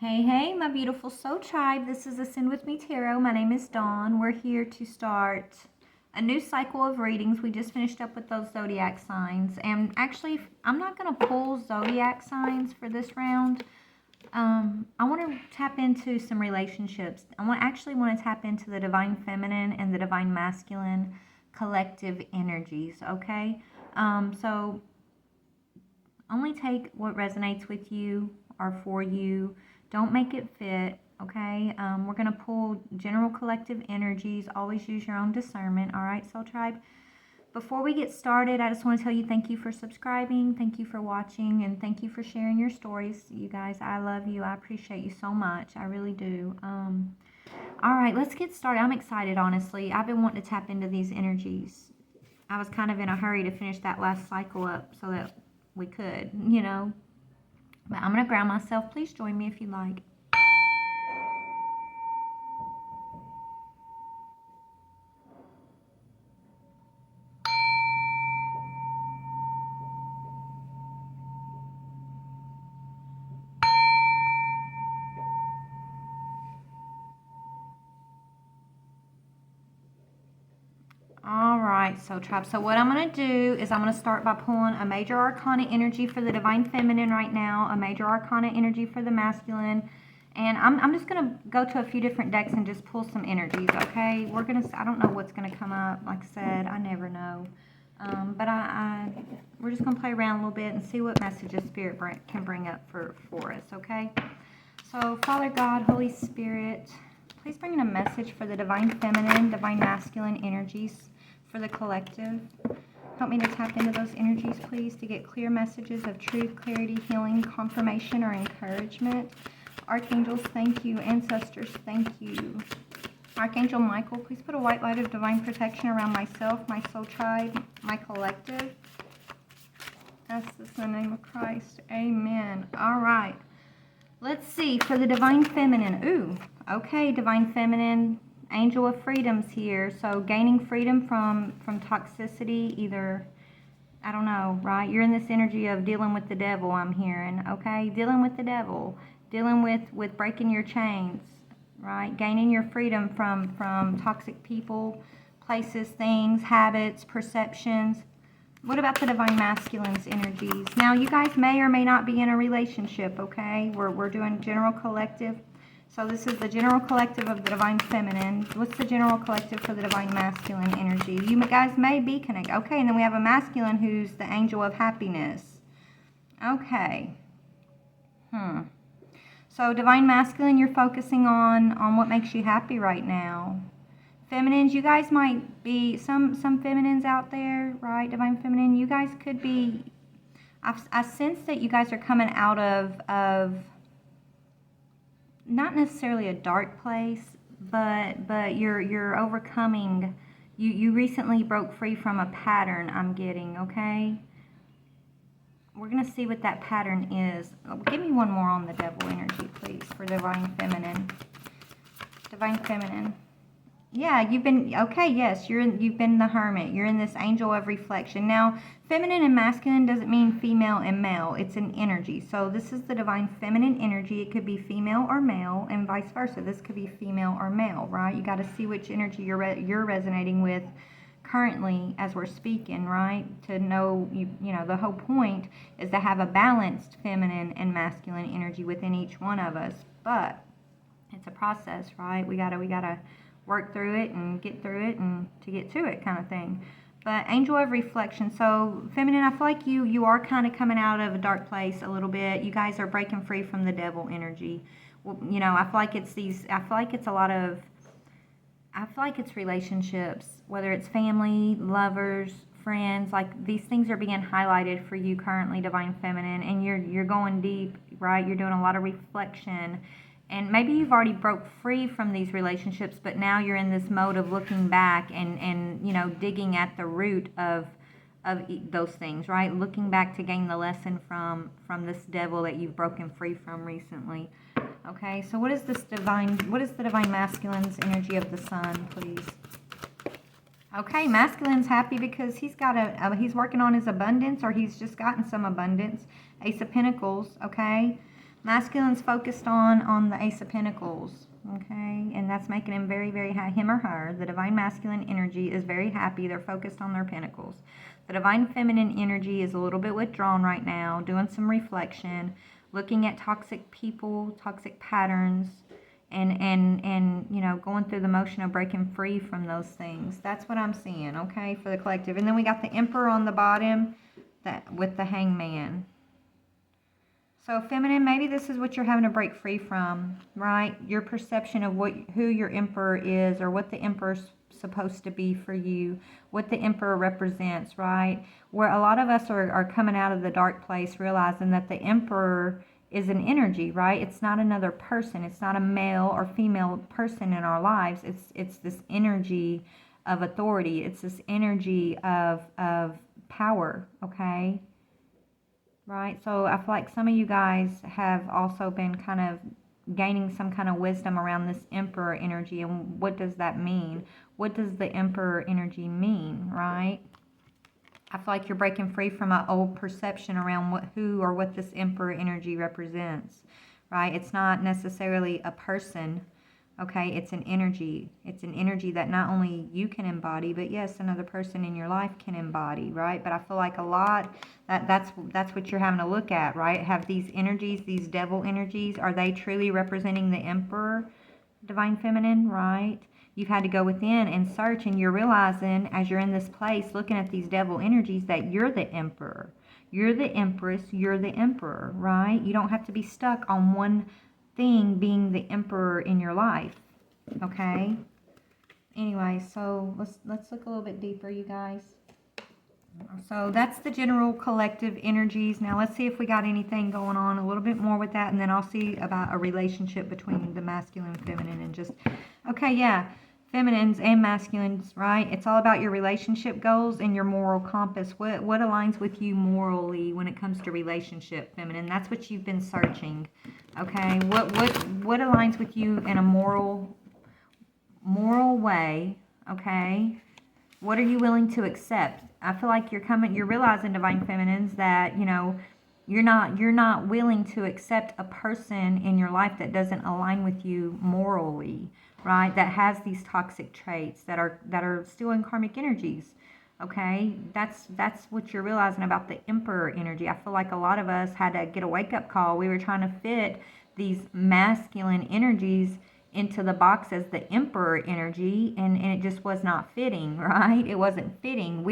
Hey, my beautiful soul tribe. This is Ascend With Me Tarot. My name is Dawn. We're here to start a new cycle of readings. We just finished up with those zodiac signs. And actually, I'm not going to pull zodiac signs for this round. I want to tap into some relationships. I want to tap into the divine feminine and the divine masculine collective energies, okay? So only take what resonates with you or for you. Don't make it fit, okay? We're going to pull general collective energies. Always use your own discernment, all right, Soul Tribe? Before we get started, I just want to tell you thank you for subscribing, thank you for watching, and thank you for sharing your stories. You guys, I love you. I appreciate you so much. I really do. All right, let's get started. I'm excited, honestly. I've been wanting to tap into these energies. I was kind of in a hurry to finish that last cycle up so that we could, But I'm going to ground myself. Please join me if you like. All right, Soul Tribe. So what I'm going to do is I'm going to start by pulling a major arcana energy for the divine feminine right now, a major arcana energy for the masculine, and I'm just going to go to a few different decks and just pull some energies, okay? I don't know what's going to come up. Like I said, I never know. But we're just going to play around a little bit and see what messages Spirit can bring up for us, okay? So, Father God, Holy Spirit, please bring in a message for the divine feminine, divine masculine energies for the collective. Help me to tap into those energies, please, to get clear messages of truth, clarity, healing, confirmation, or encouragement. Archangels, thank you. Ancestors, thank you. Archangel Michael, please put a white light of divine protection around myself, my soul tribe, my collective. Ask this in the name of Christ. Amen. All right. Let's see, for the divine feminine. Ooh, okay, divine feminine. Angel of Freedom's here. So gaining freedom from toxicity, either, I don't know, right? You're in this energy of dealing with the devil, I'm hearing, okay? Dealing with the devil. Dealing with breaking your chains, right? Gaining your freedom from toxic people, places, things, habits, perceptions. What about the divine masculine's energies? Now, you guys may or may not be in a relationship, okay? We're doing general collective. So this is the general collective of the divine feminine. What's the general collective for the divine masculine energy? You guys may be connected. Okay, and then we have a masculine who's the angel of happiness. Okay. So divine masculine, you're focusing on what makes you happy right now. Feminines, you guys might be, some feminines out there, right? Divine feminine, you guys could be, I sense that you guys are coming out of not necessarily a dark place, but you're overcoming, you recently broke free from a pattern, I'm getting, okay? We're going to see what that pattern is. Give me one more on the devil energy, please, for divine feminine. Divine feminine. Yeah, you've been, okay, yes, you've been the hermit. You're in this angel of reflection. Now, feminine and masculine doesn't mean female and male. It's an energy. So this is the divine feminine energy. It could be female or male, and vice versa. This could be female or male, right? You got to see which energy you're resonating with currently as we're speaking, right? To know, you know, the whole point is to have a balanced feminine and masculine energy within each one of us. But it's a process, right? We gotta work through it and get through it and to get to it, kind of thing. But angel of reflection. So feminine, I feel like you are kind of coming out of a dark place a little bit. You guys are breaking free from the devil energy. Well, you know, I feel like it's relationships, whether it's family, lovers, friends. Like, these things are being highlighted for you currently, divine feminine, and you're going deep, right? You're doing a lot of reflection. And maybe you've already broke free from these relationships, but now you're in this mode of looking back and you know, digging at the root of those things, right? Looking back to gain the lesson from this devil that you've broken free from recently. Okay, so what is the divine masculine's energy of the sun, please? Okay, masculine's happy because he's got he's working on his abundance, or he's just gotten some abundance. Ace of Pentacles, okay? Masculine's focused on the Ace of Pentacles, okay? And that's making him very, very happy, him or her. The Divine Masculine energy is very happy. They're focused on their pentacles. The Divine Feminine energy is a little bit withdrawn right now, doing some reflection, looking at toxic people, toxic patterns, and you know, going through the motion of breaking free from those things. That's what I'm seeing, okay, for the collective. And then we got the Emperor on the bottom that with the Hangman. So feminine, maybe this is what you're having to break free from, right? Your perception of who your emperor is, or what the emperor's supposed to be for you, what the emperor represents, right? Where a lot of us are coming out of the dark place realizing that the emperor is an energy, right? It's not another person. It's not a male or female person in our lives. It's this energy of authority. It's this energy of power, okay? Right, so I feel like some of you guys have also been kind of gaining some kind of wisdom around this Emperor energy. And what does that mean? What does the Emperor energy mean, right? I feel like you're breaking free from an old perception around who or what this Emperor energy represents, right? It's not necessarily a person, okay? It's an energy. It's an energy that not only you can embody, but yes, another person in your life can embody, right? But I feel like a lot, that's what you're having to look at, right? Have these energies, these devil energies, are they truly representing the Emperor, Divine Feminine, right? You've had to go within and search, and you're realizing as you're in this place looking at these devil energies that you're the Emperor. You're the Empress, you're the Emperor, right? You don't have to be stuck on one thing being the Emperor in your life, okay? Anyway, so let's look a little bit deeper, you guys. So that's the general collective energies. Now let's see if we got anything going on a little bit more with that, and then I'll see about a relationship between the masculine and feminine and just, okay, yeah, feminines and masculines, right? It's all about your relationship goals and your moral compass. What aligns with you morally when it comes to relationship, feminine? That's what you've been searching, okay? What aligns with you in a moral way, okay? What are you willing to accept? I feel like you're realizing, Divine Feminines, that, you know, you're not willing to accept a person in your life that doesn't align with you morally, right? That has these toxic traits that are still in karmic energies. Okay? That's what you're realizing about the Emperor energy. I feel like a lot of us had to get a wake-up call. We were trying to fit these masculine energies into the box as the Emperor energy, and it just was not fitting, right? It wasn't fitting.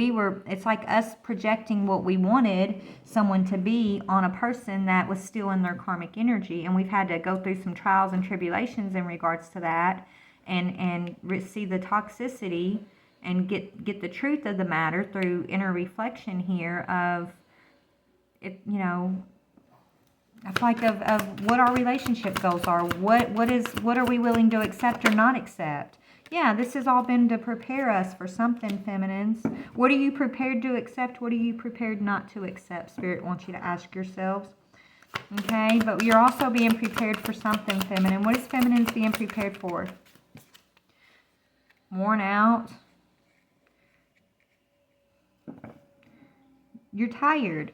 It's like us projecting what we wanted someone to be on a person that was still in their karmic energy, and we've had to go through some trials and tribulations in regards to that, and see the toxicity and get the truth of the matter through inner reflection here of it, you know, I feel like of what our relationship goals are. What are we willing to accept or not accept? Yeah, this has all been to prepare us for something, feminines. What are you prepared to accept? What are you prepared not to accept? Spirit wants you to ask yourselves. Okay, but you're also being prepared for something, feminine. What is feminines being prepared for? Worn out. You're tired.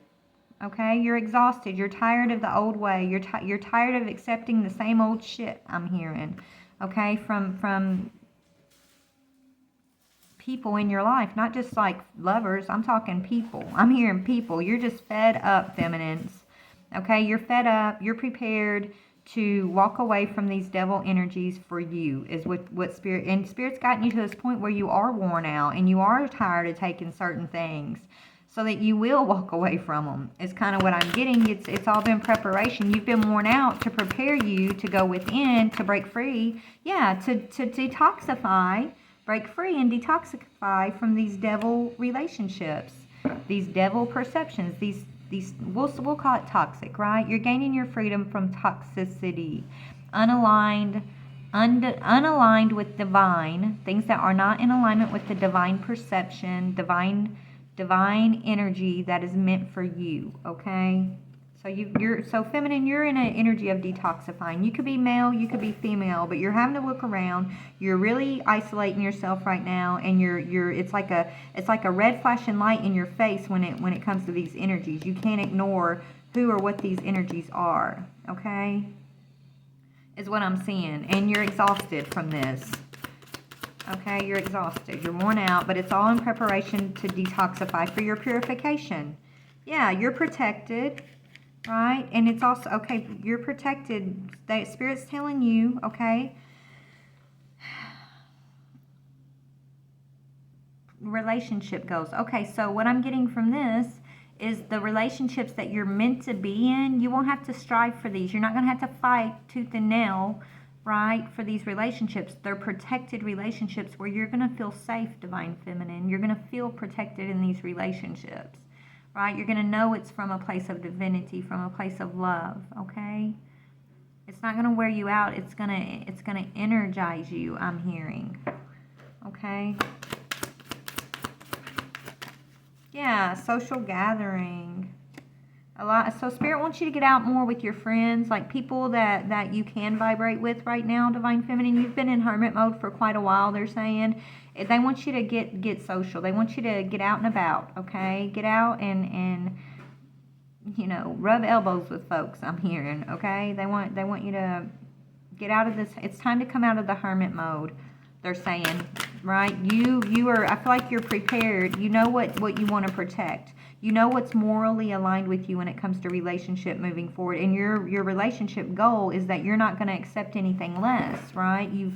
Okay, you're exhausted. You're tired of the old way. You're tired of accepting the same old shit, I'm hearing. Okay, from people in your life, not just like lovers. I'm talking people. I'm hearing people. You're just fed up, feminines. Okay, you're fed up. You're prepared to walk away from these devil energies for you, is what Spirit, and Spirit's gotten you to this point where you are worn out and you are tired of taking certain things, so that you will walk away from them. It's kind of what I'm getting. It's all been preparation. You've been worn out to prepare you to go within, to break free. Yeah, to detoxify, break free and detoxify from these devil relationships, these devil perceptions, these we'll call it toxic, right? You're gaining your freedom from toxicity, unaligned with divine, things that are not in alignment with the divine perception, divine energy that is meant for you, okay? So you're so feminine, you're in an energy of detoxifying. You could be male, you could be female, but you're having to look around. You're really isolating yourself right now, and it's like a red flashing light in your face when it comes to these energies. You can't ignore who or what these energies are, okay? Is what I'm seeing. And you're exhausted from this. Okay, you're exhausted. You're worn out, but it's all in preparation to detoxify for your purification. Yeah, you're protected, right? And it's also, okay, you're protected. The Spirit's telling you, okay, relationship goals. Okay, so what I'm getting from this is the relationships that you're meant to be in, you won't have to strive for these. You're not going to have to fight tooth and nail, right, for these relationships. They're protected relationships where you're going to feel safe, Divine Feminine. You're going to feel protected in these relationships, right? You're going to know it's from a place of divinity, from a place of love, okay? It's not going to wear you out. It's going to energize you, I'm hearing, okay? Yeah, social gathering. A lot. So Spirit wants you to get out more with your friends, like people that you can vibrate with right now, Divine Feminine. You've been in hermit mode for quite a while, they're saying. They want you to get social. They want you to get out and about, okay? Get out and you know, rub elbows with folks, I'm hearing, okay? They want you to get out of this. It's time to come out of the hermit mode, they're saying, right? You are, I feel like you're prepared. You know what you want to protect. You know what's morally aligned with you when it comes to relationship moving forward. And your relationship goal is that you're not going to accept anything less, right? You've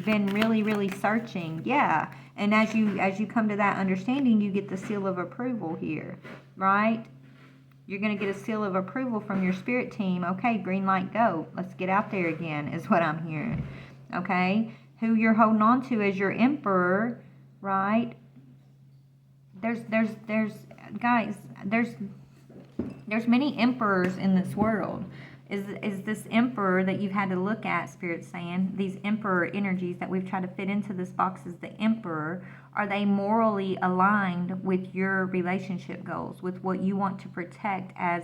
been really searching. Yeah. And as you come to that understanding, you get the seal of approval here, right? You're going to get a seal of approval from your spirit team. Okay, green light, go. Let's get out there again, is what I'm hearing. Okay? Who you're holding on to as your emperor, right? There's guys, there's many emperors in this world. Is this emperor that you've had to look at, Spirit saying, these emperor energies that we've tried to fit into this box as the emperor, are they morally aligned with your relationship goals, with what you want to protect as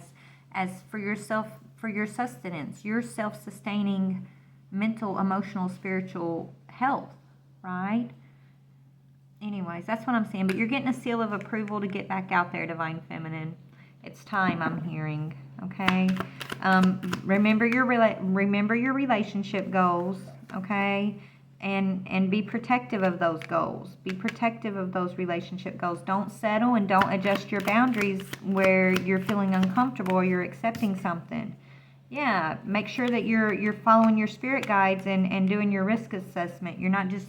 for yourself, for your sustenance, your self-sustaining mental, emotional, spiritual health, right? Anyways, that's what I'm saying. But you're getting a seal of approval to get back out there, Divine Feminine. It's time, I'm hearing. Okay. Remember your relationship goals. Okay, and be protective of those goals. Be protective of those relationship goals. Don't settle and don't adjust your boundaries where you're feeling uncomfortable or you're accepting something. Yeah, make sure that you're following your spirit guides and doing your risk assessment. You're not just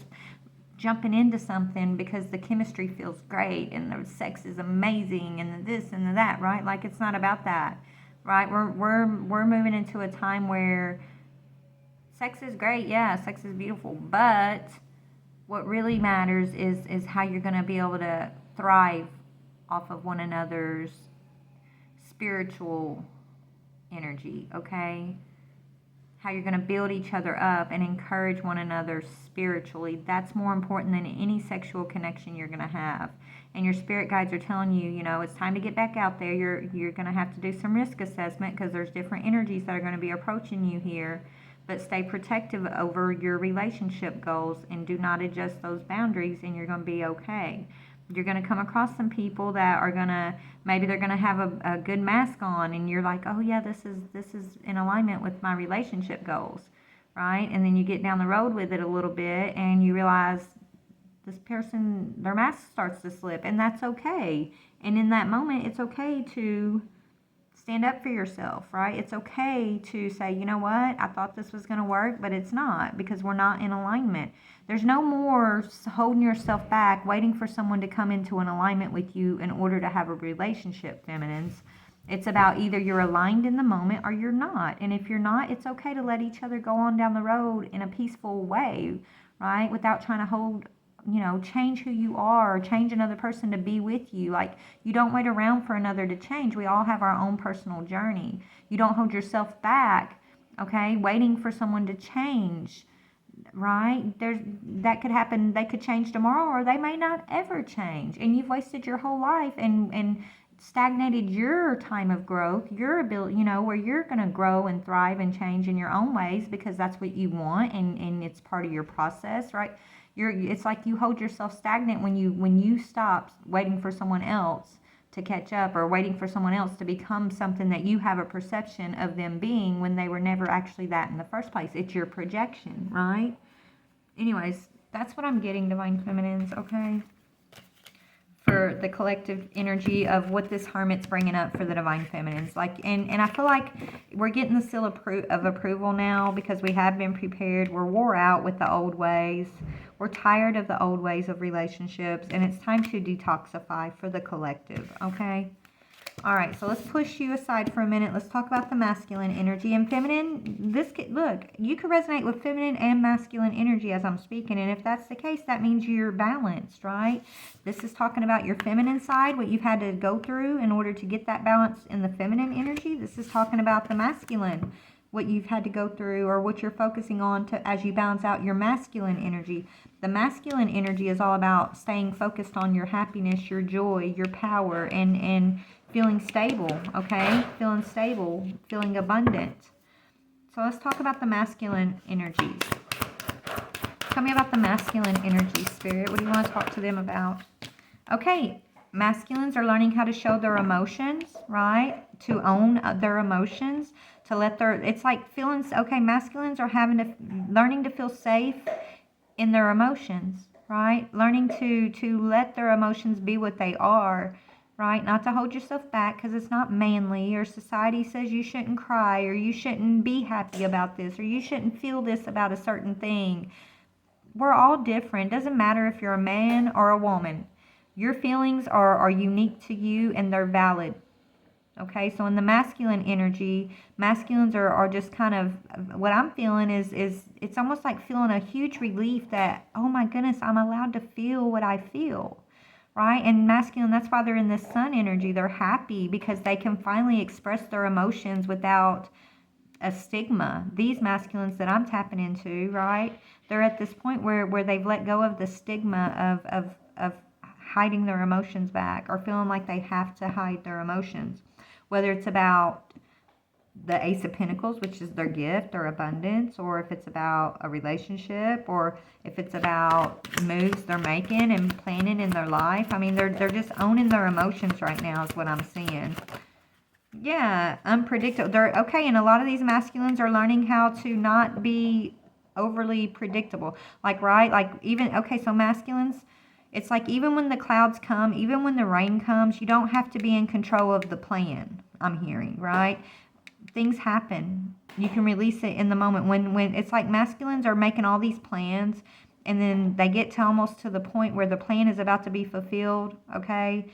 jumping into something because the chemistry feels great and the sex is amazing and the this and the that, right? Like, it's not about that, right? We're moving into a time where sex is great, yeah, sex is beautiful, but what really matters is how you're going to be able to thrive off of one another's spiritual energy, okay? How you're going to build each other up and encourage one another spiritually. That's more important than any sexual connection you're going to have. And your spirit guides are telling you, you know, it's time to get back out there. You're going to have to do some risk assessment because there's different energies that are going to be approaching you here. But stay protective over your relationship goals and do not adjust those boundaries, and you're going to be okay. You're going to come across some people that are going to, maybe they're going to have a good mask on, and you're like, oh yeah, this is in alignment with my relationship goals, right? And then you get down the road with it a little bit and you realize this person, their mask starts to slip, and that's okay. And in that moment, it's okay to stand up for yourself, right? It's okay to say, you know what, I thought this was going to work, but it's not, because we're not in alignment. There's no more holding yourself back, waiting for someone to come into an alignment with you in order to have a relationship, feminines. It's about either you're aligned in the moment or you're not. And if you're not, it's okay to let each other go on down the road in a peaceful way, right? Without trying to hold, you know, change who you are or change another person to be with you. Like, you don't wait around for another to change. We all have our own personal journey. You don't hold yourself back, okay, waiting for someone to change, right? That could happen. They could change tomorrow, or they may not ever change, and you've wasted your whole life and stagnated your time of growth, your ability, you know, where you're going to grow and thrive and change in your own ways because that's what you want, and it's part of your process, right? It's like you hold yourself stagnant when you stop waiting for someone else to catch up, or waiting for someone else to become something that you have a perception of them being when they were never actually that in the first place. It's your projection, right? Anyways, that's what I'm getting, Divine Feminines, okay? For the collective energy of what this Hermit's bringing up for the Divine Feminines. Like, and I feel like we're getting the seal of approval now, because we have been prepared. We're wore out with the old ways. We're tired of the old ways of relationships, and it's time to detoxify for the collective, okay? All right, so let's push you aside for a minute. Let's talk about the masculine energy and feminine. Look, you can resonate with feminine and masculine energy as I'm speaking, and if that's the case, that means you're balanced, right? This is talking about your feminine side, what you've had to go through in order to get that balance in the feminine energy. This is talking about the masculine, what you've had to go through, or what you're focusing on as you balance out your masculine energy. The masculine energy is all about staying focused on your happiness, your joy, your power, and feeling stable, okay? Feeling stable, feeling abundant. So let's talk about the masculine energies. Tell me about the masculine energy, Spirit. What do you want to talk to them about? Okay, masculines are learning how to show their emotions, right? To own their emotions, to let their, it's like feeling, okay, masculines are learning to feel safe in their emotions, right? Learning to let their emotions be what they are, right? Not to hold yourself back because it's not manly, or society says you shouldn't cry, or you shouldn't be happy about this, or you shouldn't feel this about a certain thing. We're all different. Doesn't matter if you're a man or a woman. Your feelings are unique to you, and they're valid. Okay, so in the masculine energy, masculines are just kind of, what I'm feeling is it's almost like feeling a huge relief that, oh my goodness, I'm allowed to feel what I feel. Right? And masculine, that's why they're in this sun energy. They're happy because they can finally express their emotions without a stigma. These masculines that I'm tapping into, right? They're at this point where they've let go of the stigma of hiding their emotions back, or feeling like they have to hide their emotions. Whether it's about the Ace of Pentacles, which is their gift or abundance, or if it's about a relationship, or if it's about moves they're making and planning in their life. I mean, they're just owning their emotions right now is what I'm seeing. Yeah, unpredictable. They're okay, and a lot of these masculines are learning how to not be overly predictable. Like, right? Like, even, okay, so masculines, it's like even when the clouds come, even when the rain comes, you don't have to be in control of the plan, I'm hearing, right? Things happen. You can release it in the moment. When it's like masculines are making all these plans, and then they get to almost to the point where the plan is about to be fulfilled, okay?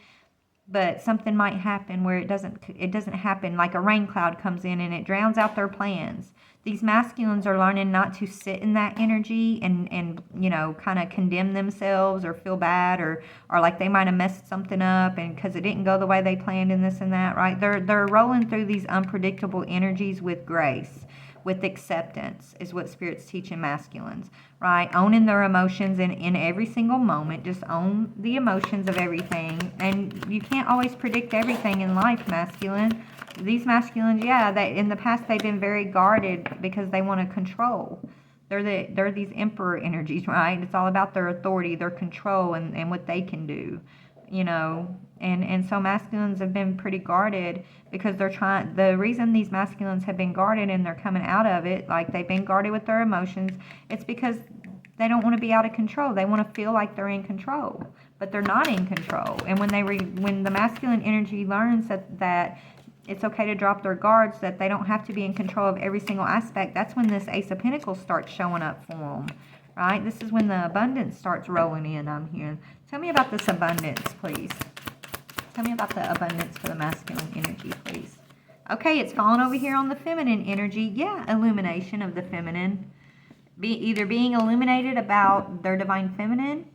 But something might happen where it doesn't happen, like a rain cloud comes in and it drowns out their plans. These masculines are learning not to sit in that energy and you know, kind of condemn themselves or feel bad, or like they might have messed something up and because it didn't go the way they planned and this and that, right? They're rolling through these unpredictable energies with grace, with acceptance, is what Spirit's teaching masculines, right? Owning their emotions in every single moment. Just own the emotions of everything. And you can't always predict everything in life, masculine. These masculines, yeah, in the past they've been very guarded because they want to control. They're these emperor energies, right? It's all about their authority, their control, and what they can do, you know. And so masculines have been pretty guarded because the reason these masculines have been guarded and they're coming out of it, like they've been guarded with their emotions, it's because they don't want to be out of control. They want to feel like they're in control, but they're not in control. And when the masculine energy learns that it's okay to drop their guards, that they don't have to be in control of every single aspect, that's when this Ace of Pentacles starts showing up for them, right? This is when the abundance starts rolling in, I'm hearing. Tell me about this abundance, please. Tell me about the abundance for the masculine energy, please. Okay, it's falling over here on the feminine energy. Yeah, illumination of the feminine. Either being illuminated about their divine feminine,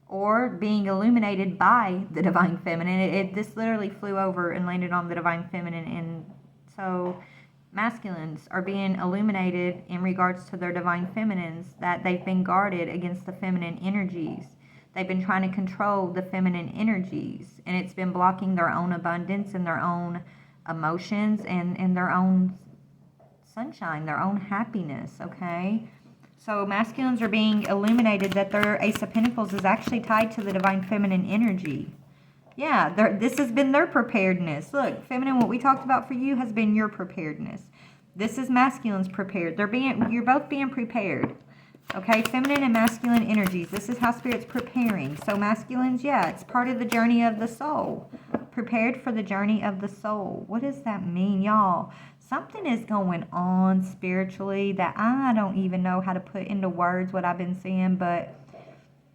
or being illuminated by the divine feminine. This literally flew over and landed on the divine feminine. And so masculines are being illuminated in regards to their divine feminines, that they've been guarded against the feminine energies. They've been trying to control the feminine energies, and it's been blocking their own abundance and their own emotions and their own sunshine, their own happiness, okay? So masculines are being illuminated that their Ace of Pentacles is actually tied to the divine feminine energy. Yeah, this has been their preparedness. Look, feminine, what we talked about for you has been your preparedness. This is masculine's prepared. You're both being prepared. Okay, feminine and masculine energies. This is how Spirit's preparing. So masculines, yeah, it's part of the journey of the soul. Prepared for the journey of the soul. What does that mean, y'all? Something is going on spiritually that I don't even know how to put into words what I've been seeing, but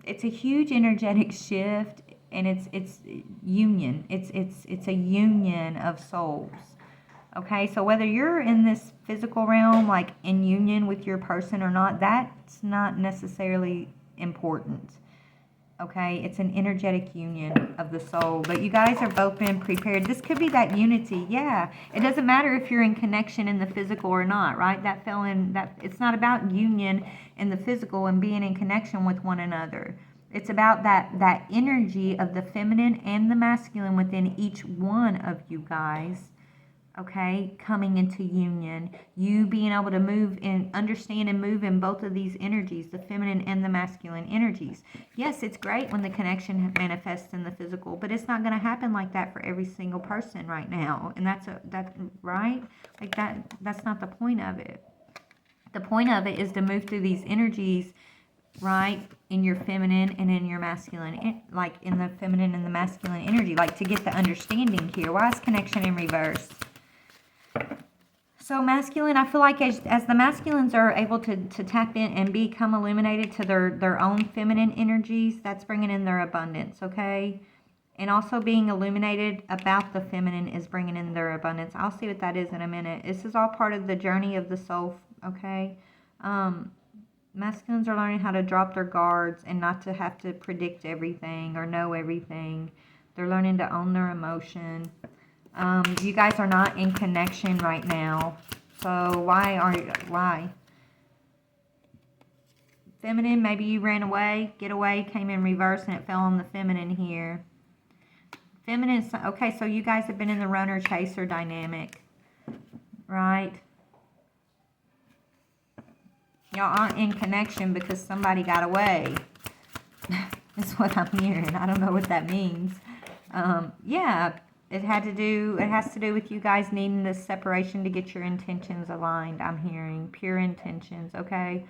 it's a huge energetic shift, and it's union. It's a union of souls. Okay, so whether you're in this physical realm, like in union with your person or not, that's not necessarily important. Okay, it's an energetic union of the soul, but you guys are both been prepared. This could be that unity. Yeah, it doesn't matter if you're in connection in the physical or not, right? That fell in that. It's not about union in the physical and being in connection with one another. It's about that energy of the feminine and the masculine within each one of you guys. Okay, coming into union, you being able to move and understand and move in both of these energies, the feminine and the masculine energies. Yes, it's great when the connection manifests in the physical, but it's not going to happen like that for every single person right now. And that's right, like that's not the point of it. The point of it is to move through these energies, right, in your feminine and in your masculine, like in the feminine and the masculine energy, like to get the understanding here. Why is connection in reverse? So masculine, I feel like as the masculines are able to tap in and become illuminated to their own feminine energies, that's bringing in their abundance, okay? And also being illuminated about the feminine is bringing in their abundance. I'll see what that is in a minute. This is all part of the journey of the soul, okay? Masculines are learning how to drop their guards and not to have to predict everything or know everything. They're learning to own their emotion. You guys are not in connection right now. So why? Feminine, maybe you ran away, get away, came in reverse, and it fell on the feminine here. Feminine, okay, so you guys have been in the runner-chaser dynamic, right? Y'all aren't in connection because somebody got away. That's what I'm hearing. I don't know what that means. Yeah. It has to do with you guys needing this separation to get your intentions aligned. I'm hearing pure intentions, okay?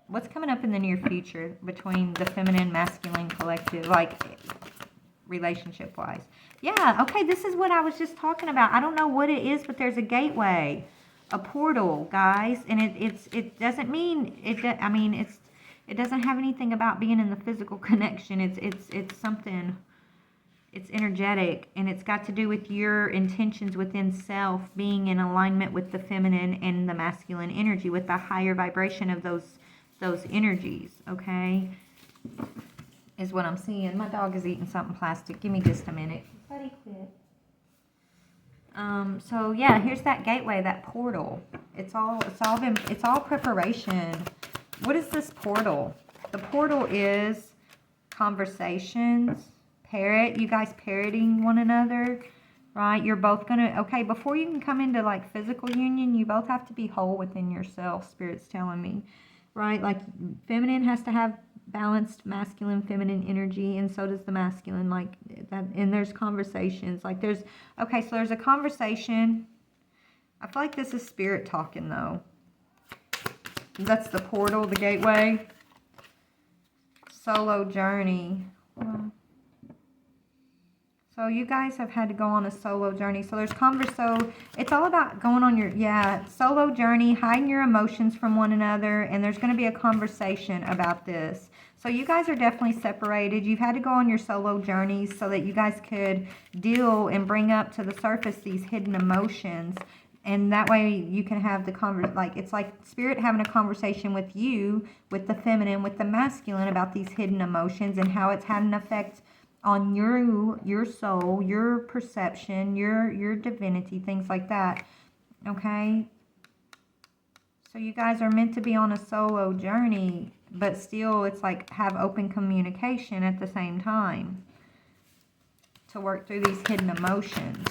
What's coming up in the near future between the feminine, masculine collective, like relationship-wise? Yeah, okay, this is what I was just talking about. I don't know what it is, but there's a gateway, a portal, guys, and it doesn't mean it doesn't have anything about being in the physical connection. It's something. It's energetic, and it's got to do with your intentions within self being in alignment with the feminine and the masculine energy, with the higher vibration of those energies, okay? Is what I'm seeing. My dog is eating something plastic. Give me just a minute. Buddy, quit. So yeah, here's that gateway, that portal. It's all preparation. What is this portal? The portal is conversations. You guys parroting one another, right? You're both gonna, okay, before you can come into like physical union, you both have to be whole within yourself, Spirit's telling me, right? Like feminine has to have balanced masculine, feminine energy, and so does the masculine, like that. And there's conversations, like okay, so there's a conversation. I feel like this is Spirit talking though. That's the portal, the gateway. Solo journey. So you guys have had to go on a solo journey. So there's so it's all about going on your, solo journey, hiding your emotions from one another, and there's going to be a conversation about this. So you guys are definitely separated. You've had to go on your solo journeys so that you guys could deal and bring up to the surface these hidden emotions. And that way you can have the it's like Spirit having a conversation with you, with the feminine, with the masculine, about these hidden emotions and how it's had an effect on your soul, your perception, your divinity, things like that. Okay? So you guys are meant to be on a solo journey, but still it's like have open communication at the same time to work through these hidden emotions.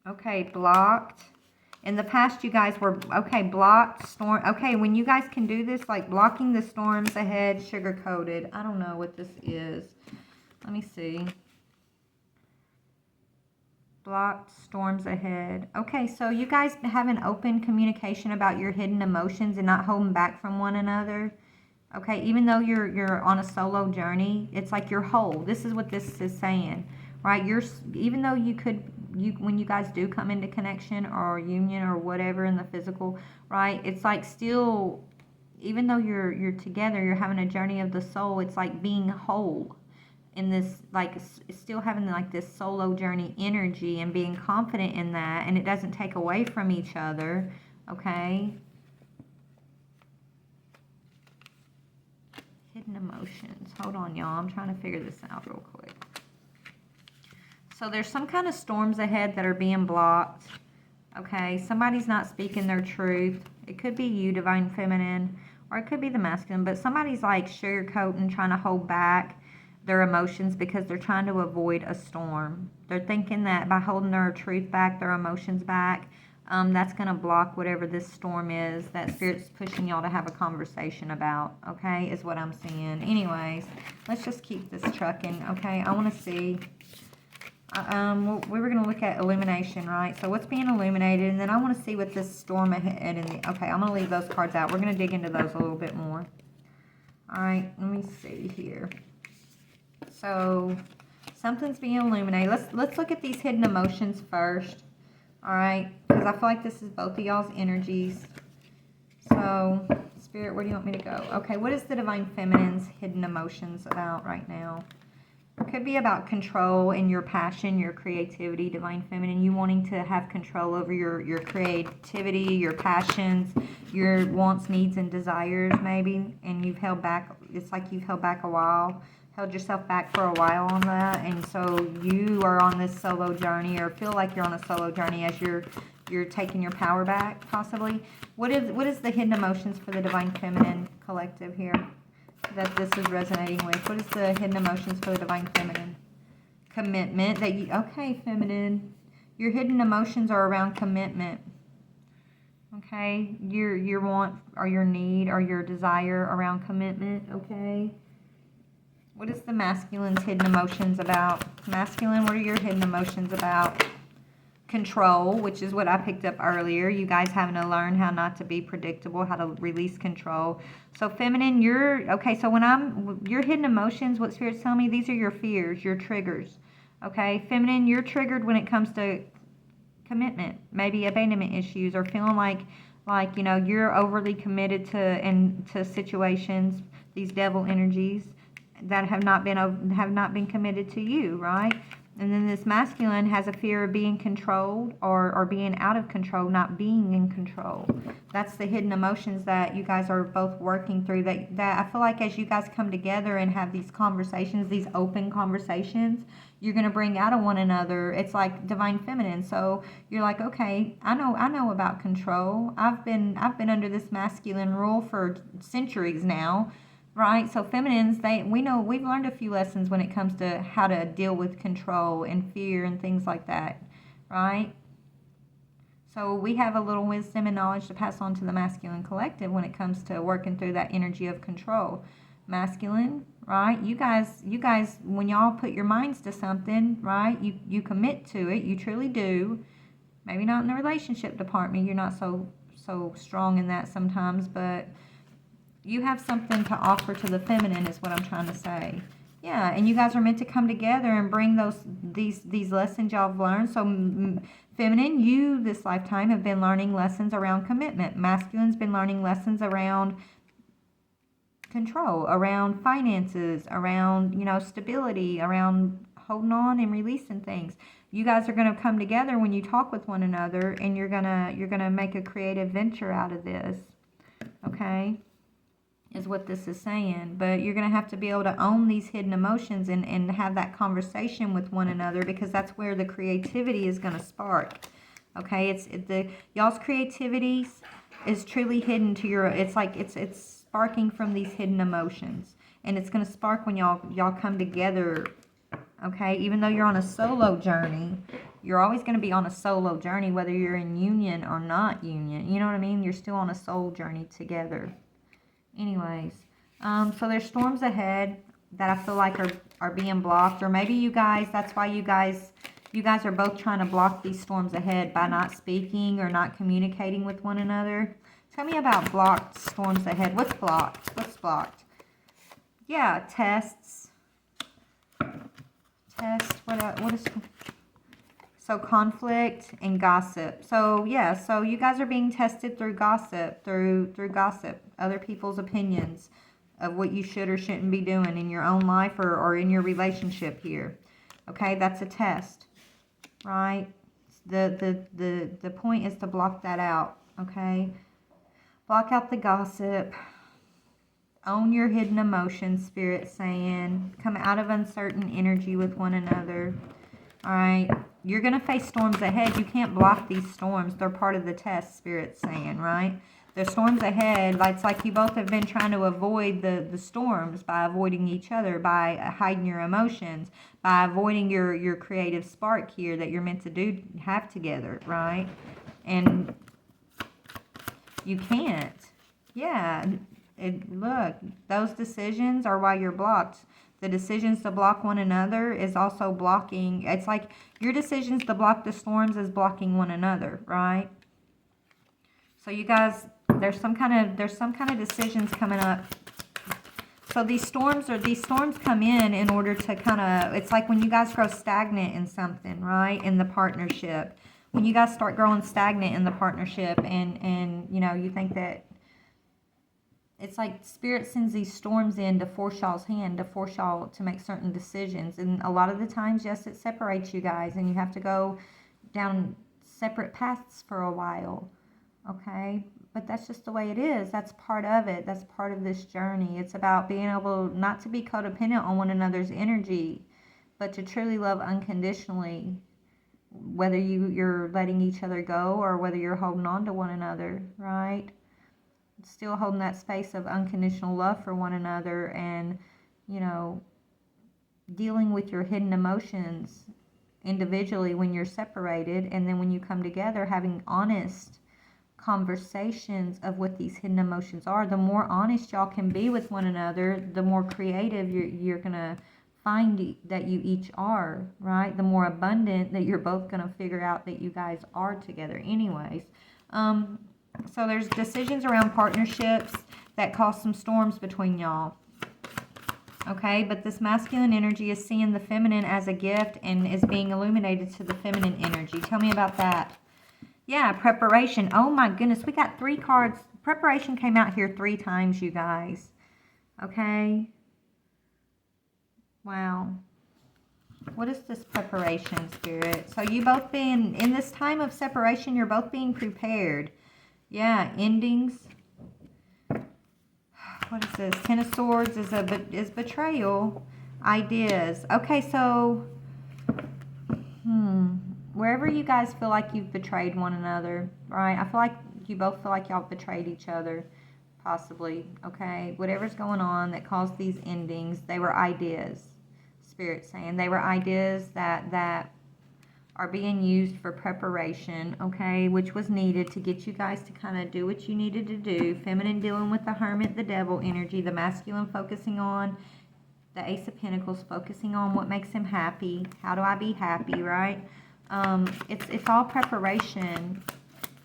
Okay, blocked. In the past, you guys were, okay, blocked, storm. Okay, when you guys can do this, like blocking the storms ahead, sugar-coated. I don't know what this is. Let me see. Blocked storms ahead. Okay, so you guys have an open communication about your hidden emotions and not holding back from one another. Okay, even though you're on a solo journey, it's like you're whole. This is what this is saying, right? Even though when you guys do come into connection or union or whatever in the physical, right? It's like still, even though you're together, you're having a journey of the soul. It's like being whole in this, like still having like this solo journey energy and being confident in that, and it doesn't take away from each other. Okay. Hidden emotions. Hold on, y'all. I'm trying to figure this out real quick. So there's some kind of storms ahead that are being blocked. Okay, somebody's not speaking their truth. It could be you, Divine Feminine, or it could be the masculine, but somebody's like sugarcoating, trying to hold back their emotions because they're trying to avoid a storm. They're thinking that by holding their truth back, their emotions back, that's going to block whatever this storm is that Spirit's pushing y'all to have a conversation about, okay, is what I'm seeing. Anyways, let's just keep this trucking, okay? I want to see, we were going to look at illumination, right? So what's being illuminated, and then I want to see what this storm ahead, okay, I'm going to leave those cards out. We're going to dig into those a little bit more. All right, let me see here. So something's being illuminated. Let's look at these hidden emotions first. All right, because I feel like this is both of y'all's energies. So, Spirit, where do you want me to go? Okay, what is the Divine Feminine's hidden emotions about right now? It could be about control and your passion, your creativity, Divine Feminine. You wanting to have control over your creativity, your passions, your wants, needs, and desires, maybe. And you've held back. It's like you've held back a while. Held yourself back for a while on that, and so you are on this solo journey, or feel like you're on a solo journey as you're taking your power back, possibly. What is the hidden emotions for the Divine Feminine collective here that this is resonating with? What is the hidden emotions for the Divine Feminine? Commitment. Okay, Feminine. Your hidden emotions are around commitment. Okay, your want or your need or your desire around commitment. Okay. What is the masculine's hidden emotions about? Masculine, what are your hidden emotions about? Control, which is what I picked up earlier. You guys having to learn how not to be predictable, how to release control. So feminine, okay, so your hidden emotions, what Spirit's telling me, these are your fears, your triggers. Okay, feminine, you're triggered when it comes to commitment, maybe abandonment issues, or feeling like you're overly committed to situations, these devil energies that have not been committed to you, right? And then this masculine has a fear of being controlled or being out of control, not being in control. That's the hidden emotions that you guys are both working through, that I feel like as you guys come together and have these conversations, these open conversations, you're going to bring out of one another. It's like Divine Feminine. So you're like, okay, I know about control. I've been under this masculine rule for centuries now. Right, so feminines, we know we've learned a few lessons when it comes to how to deal with control and fear and things like that, right? So we have a little wisdom and knowledge to pass on to the masculine collective when it comes to working through that energy of control. Masculine, right? You guys, when y'all put your minds to something, right? You commit to it. You truly do. Maybe not in the relationship department. You're not so strong in that sometimes, but you have something to offer to the feminine is what I'm trying to say. Yeah, and you guys are meant to come together and bring these lessons y'all have learned. So feminine, you this lifetime have been learning lessons around commitment. Masculine's been learning lessons around control, around finances, around, stability, around holding on and releasing things. You guys are going to come together when you talk with one another, and you're going to make a creative venture out of this. Okay? Is what this is saying. But you're going to have to be able to own these hidden emotions and have that conversation with one another, because that's where the creativity is going to spark. Okay, y'all's creativity is truly hidden to your, it's like it's sparking from these hidden emotions, and it's going to spark when y'all come together. okay? Even though you're on a solo journey, you're always going to be on a solo journey, whether you're in union or not union. You know what I mean? You're still on a soul journey together. Anyways, so there's storms ahead that I feel like are being blocked, or maybe you guys, that's why you guys are both trying to block these storms ahead by not speaking or not communicating with one another. Tell me about blocked storms ahead. What's blocked? What's blocked? Yeah, tests. What is... So conflict and gossip. So yeah, so you guys are being tested through gossip, through gossip, other people's opinions of what you should or shouldn't be doing in your own life or in your relationship here. Okay, that's a test, right? The point is to block that out, okay? Block out the gossip. Own your hidden emotions, Spirit saying. Come out of uncertain energy with one another. All right. You're going to face storms ahead. You can't block these storms. They're part of the test, Spirit's saying, right? The storms ahead, it's like you both have been trying to avoid the storms by avoiding each other, by hiding your emotions, by avoiding your creative spark here that you're meant to have together, right? And you can't. Yeah. Look, those decisions are why you're blocked. The decisions to block one another is also blocking. It's like your decisions to block the storms is blocking one another, right? So you guys, there's some kind of decisions coming up. So these storms come in order to kind of, it's like when you guys grow stagnant in something, right? In the partnership. When you guys start growing stagnant in the partnership and you know, you think that it's like Spirit sends these storms in to force y'all's hand, to force y'all to make certain decisions. And a lot of the times, yes, it separates you guys and you have to go down separate paths for a while, okay? But that's just the way it is. That's part of it. That's part of this journey. It's about being able not to be codependent on one another's energy, but to truly love unconditionally, whether you're letting each other go or whether you're holding on to one another, right? Still holding that space of unconditional love for one another and, you know, dealing with your hidden emotions individually when you're separated, and then when you come together, having honest conversations of what these hidden emotions are. The more honest y'all can be with one another, the more creative you're going to find that you each are, right? The more abundant that you're both going to figure out that you guys are together anyways. So there's decisions around partnerships that cause some storms between y'all. Okay, but this masculine energy is seeing the feminine as a gift and is being illuminated to the feminine energy. Tell me about that. Yeah, preparation. Oh my goodness, we got 3 cards. Preparation came out here 3 times, you guys. Okay. Wow. What is this preparation, Spirit? So you both being, in this time of separation, you're both being prepared. Yeah, endings. What is this? 10 of Swords is betrayal. Ideas. Okay, so wherever you guys feel like you've betrayed one another, right? I feel like you both feel like y'all betrayed each other, possibly. Okay, whatever's going on that caused these endings, they were ideas. Spirit saying they were ideas that are being used for preparation, okay, which was needed to get you guys to kind of do what you needed to do. Feminine dealing with the Hermit, the Devil energy, the masculine focusing on the Ace of Pentacles, focusing on what makes him happy. How do I be happy, right? It's all preparation.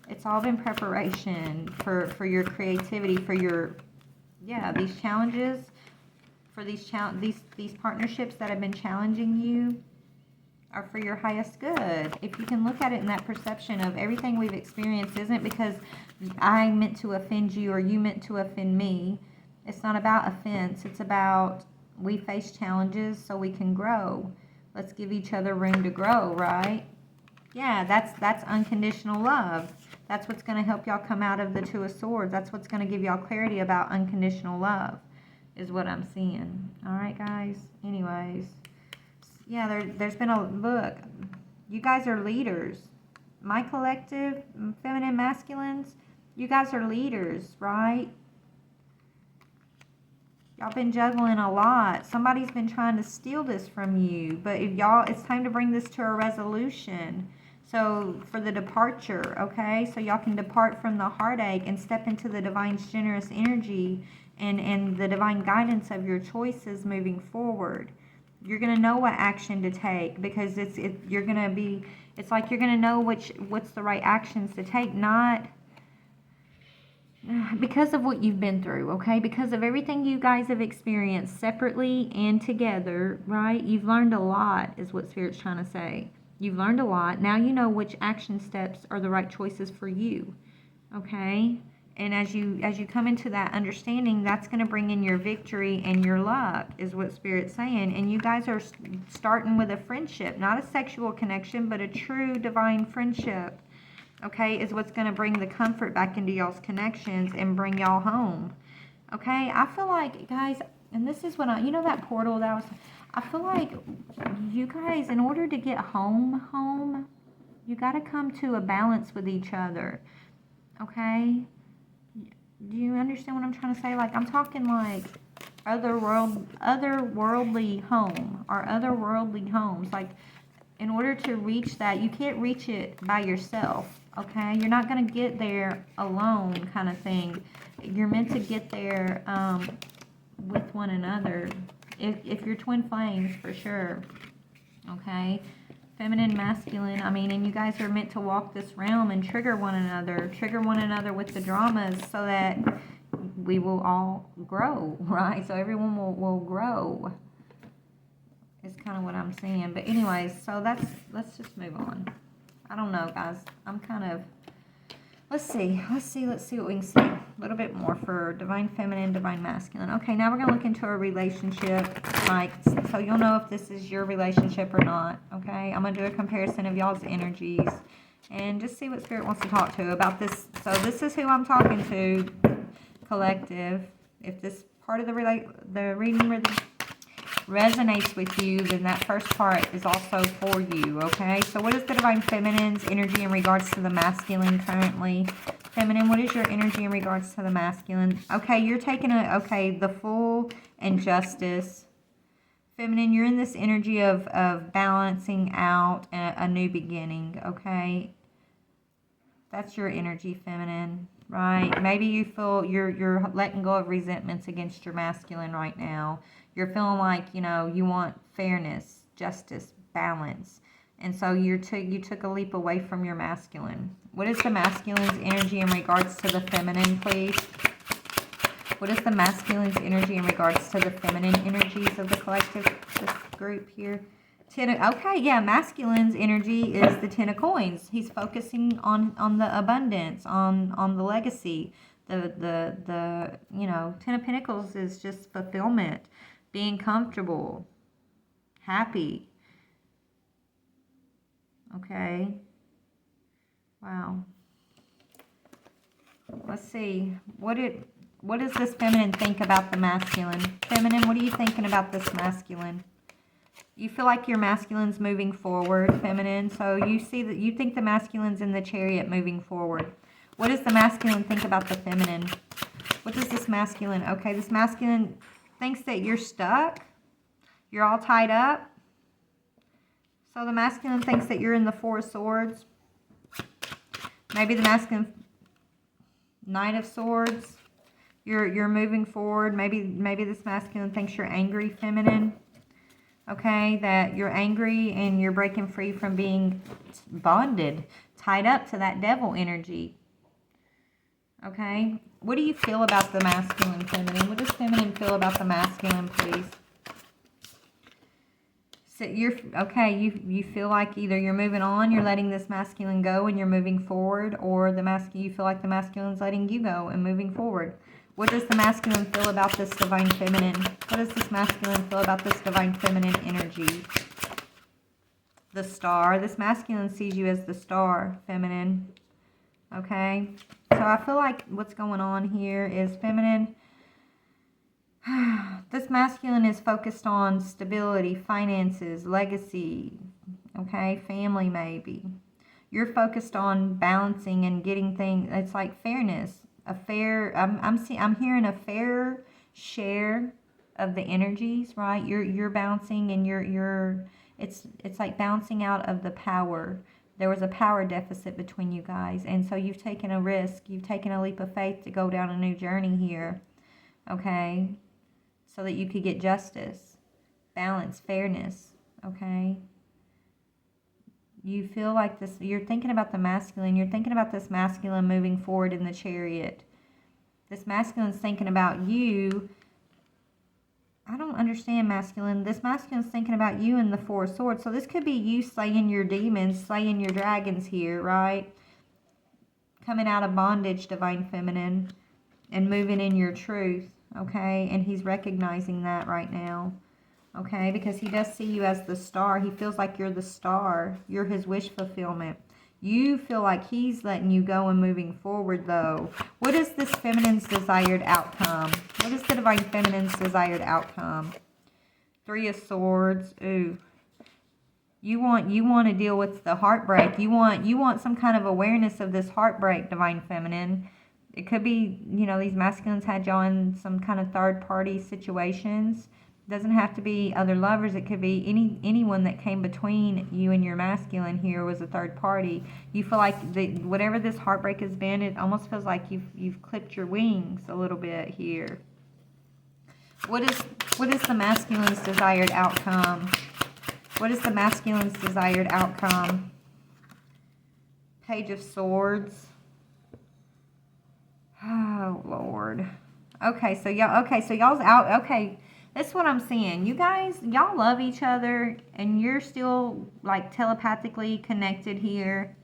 It's all been preparation for your creativity, for your, yeah, these challenges, for these partnerships that have been challenging you are for your highest good. If you can look at it in that perception of everything we've experienced isn't because I meant to offend you or you meant to offend me. It's not about offense. It's about we face challenges so we can grow. Let's give each other room to grow, right? Yeah, that's unconditional love. That's what's going to help y'all come out of the 2 of Swords. That's what's going to give y'all clarity about unconditional love is what I'm seeing. All right, guys. Anyways. Yeah, there's been a look. You guys are leaders. My collective, feminine, masculines, you guys are leaders, right? Y'all been juggling a lot. Somebody's been trying to steal this from you. But if y'all, it's time to bring this to a resolution. So for the departure, okay? So y'all can depart from the heartache and step into the divine's generous energy and the divine guidance of your choices moving forward. You're gonna know what action to take because you're gonna be. It's like you're gonna know what's the right actions to take, not because of what you've been through, okay? Because of everything you guys have experienced separately and together, right? You've learned a lot, is what Spirit's trying to say. You've learned a lot. Now you know which action steps are the right choices for you, okay? And as you come into that understanding, that's going to bring in your victory and your luck, is what Spirit's saying. And you guys are starting with a friendship, not a sexual connection, but a true divine friendship. Okay, is what's going to bring the comfort back into y'all's connections and bring y'all home. Okay, I feel like, guys, and this is what that portal that was, I feel like you guys, in order to get home, you got to come to a balance with each other. Okay? Do you understand what I'm trying to say? Like, I'm talking like otherworldly home or otherworldly homes. Like, in order to reach that, you can't reach it by yourself, okay? You're not going to get there alone kind of thing. You're meant to get there with one another. If you're twin flames, for sure, okay? Feminine, masculine, and you guys are meant to walk this realm and trigger one another with the dramas so that we will all grow, right? So everyone will grow. Is kind of what I'm saying. But anyways, so let's just move on. I don't know, guys. I'm kind of, let's see what we can see. A little bit more for divine feminine, divine masculine. Okay, now we're going to look into a relationship, like, so you'll know if this is your relationship or not, okay? I'm going to do a comparison of y'all's energies and just see what Spirit wants to talk to about this. So this is who I'm talking to, collective. If this part of the reading resonates with you, then that first part is also for you, okay? So what is the divine feminine's energy in regards to the masculine currently? Feminine, what is your energy in regards to the masculine? Okay, you're taking the full and justice. Feminine, you're in this energy of balancing out a new beginning, okay? That's your energy, feminine, right? Maybe you feel you're letting go of resentments against your masculine right now. You're feeling like, you want fairness, justice, balance. And so you took a leap away from your masculine. What is the masculine's energy in regards to the feminine, please? What is the masculine's energy in regards to the feminine energies of the collective, this group here? Okay, yeah, masculine's energy is the Ten of Coins. He's focusing on the abundance, on the legacy. The Ten of Pentacles is just fulfillment, being comfortable, happy. Okay. Wow. Let's see. What does this feminine think about the masculine? Feminine, what are you thinking about this masculine? You feel like your masculine's moving forward, feminine. So you see that you think the masculine's in the Chariot moving forward. What does the masculine think about the feminine? What does this masculine? Okay, this masculine thinks that you're stuck. You're all tied up. So the masculine thinks that you're in the Four of Swords. Maybe the masculine Knight of Swords. You're moving forward. Maybe this masculine thinks you're angry, feminine. Okay, that you're angry and you're breaking free from being bonded, tied up to that devil energy. Okay, what do you feel about the masculine, feminine? What does feminine feel about the masculine, please? So you feel like either you're moving on, you're letting this masculine go and you're moving forward, or you feel like the masculine's letting you go and moving forward. What does the masculine feel about this divine feminine? What does this masculine feel about this divine feminine energy? The Star. This masculine sees you as the star, feminine. Okay? So I feel like what's going on here is feminine. This masculine is focused on stability, finances, legacy, okay? Family, maybe. You're focused on balancing and getting things. It's like fairness. I'm hearing a fair share of the energies, right? You're bouncing, and it's like bouncing out of the power. There was a power deficit between you guys, and so you've taken a risk. You've taken a leap of faith to go down a new journey here, okay? So that you could get justice, balance, fairness, okay? You feel like this, you're thinking about the masculine. You're thinking about this masculine moving forward in the Chariot. This masculine's thinking about you. I don't understand masculine. This masculine's thinking about you in the Four of Swords. So this could be you slaying your demons, slaying your dragons here, right? Coming out of bondage, Divine Feminine, and moving in your truth, okay? And he's recognizing that right now, okay? Because he does see you as the star. He feels like you're the star. You're his wish fulfillment. You feel like he's letting you go and moving forward, though. What is this feminine's desired outcome? What is the Divine Feminine's desired outcome? Three of Swords. Ooh. You want to deal with the heartbreak. You want some kind of awareness of this heartbreak, Divine Feminine. It could be, you know, these masculines had you in some kind of third-party situations. Doesn't have to be other lovers. It could be anyone that came between you and your masculine here was a third party. You feel like whatever this heartbreak has been, it almost feels like you've clipped your wings a little bit here. What is the masculine's desired outcome? What is the masculine's desired outcome? Page of Swords. Oh Lord. Okay, so y'all's out. Okay. That's what I'm seeing. You guys, y'all love each other, and you're still like telepathically connected here.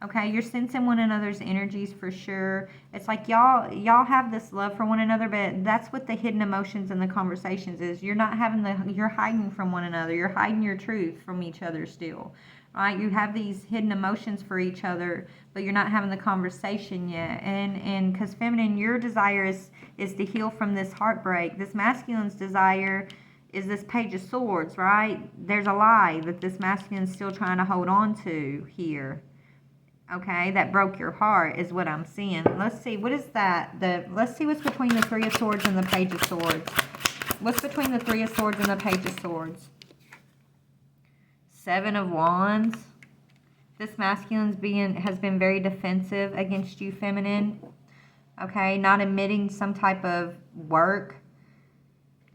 Okay, you're sensing one another's energies for sure. It's like y'all have this love for one another, but that's what the hidden emotions in the conversations is. You're not having you're hiding from one another. You're hiding your truth from each other still. Right? You have these hidden emotions for each other, but you're not having the conversation yet. And because feminine, your desire is to heal from this heartbreak. This masculine's desire is this Page of Swords, right? There's a lie that this masculine's still trying to hold on to here. Okay, that broke your heart is what I'm seeing. Let's see, what is that? Let's see what's between the Three of Swords and the Page of Swords. What's between the Three of Swords and the Page of Swords? Seven of Wands. This masculine's has been very defensive against you, feminine. Okay, not admitting some type of work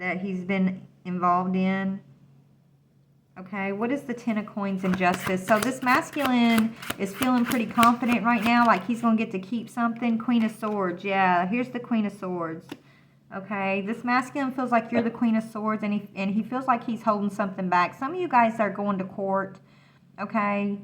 that he's been involved in. Okay, what is the Ten of Coins and Justice? So this masculine is feeling pretty confident right now, like he's going to get to keep something. Queen of Swords, yeah, here's the Queen of Swords. Okay, this masculine feels like you're the Queen of Swords, and he feels like he's holding something back. Some of you guys are going to court, okay?